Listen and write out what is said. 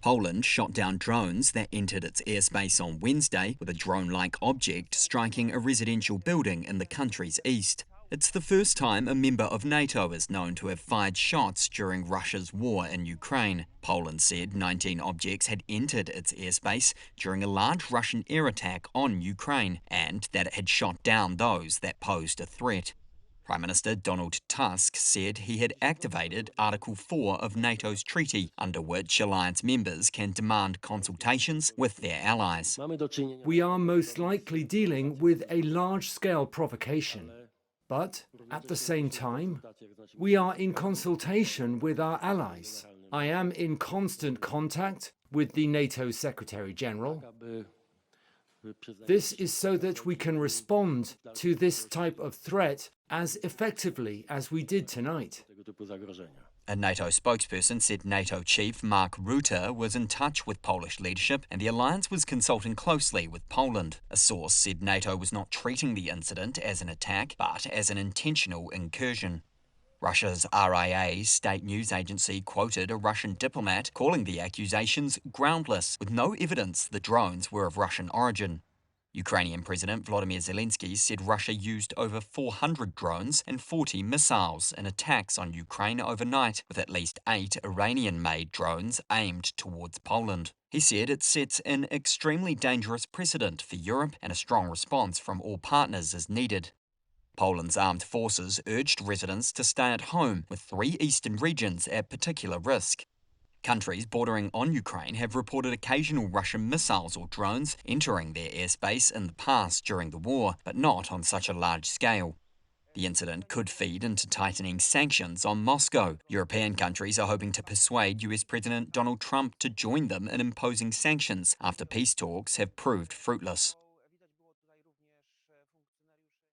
Poland shot down drones that entered its airspace on Wednesday, with a drone-like object striking a residential building in the country's east. It's the first time a member of NATO is known to have fired shots during Russia's war in Ukraine. Poland said 19 objects had entered its airspace during a large Russian air attack on Ukraine, and that it had shot down those that posed a threat. Prime Minister Donald Tusk said he had activated Article 4 of NATO's treaty, under which alliance members can demand consultations with their allies. We are most likely dealing with a large-scale provocation, but at the same time, we are in consultation with our allies. I am in constant contact with the NATO Secretary General. This is so that we can respond to this type of threat as effectively as we did tonight. A NATO spokesperson said NATO chief Mark Rutte was in touch with Polish leadership and the alliance was consulting closely with Poland. A source said NATO was not treating the incident as an attack, but as an intentional incursion. Russia's RIA state news agency quoted a Russian diplomat calling the accusations groundless, with no evidence the drones were of Russian origin. Ukrainian President Volodymyr Zelensky said Russia used over 400 drones and 40 missiles in attacks on Ukraine overnight, with at least 8 Iranian-made drones aimed towards Poland. He said it sets an extremely dangerous precedent for Europe and a strong response from all partners is needed. Poland's armed forces urged residents to stay at home, with 3 eastern regions at particular risk. Countries bordering on Ukraine have reported occasional Russian missiles or drones entering their airspace in the past during the war, but not on such a large scale. The incident could feed into tightening sanctions on Moscow. European countries are hoping to persuade US President Donald Trump to join them in imposing sanctions after peace talks have proved fruitless.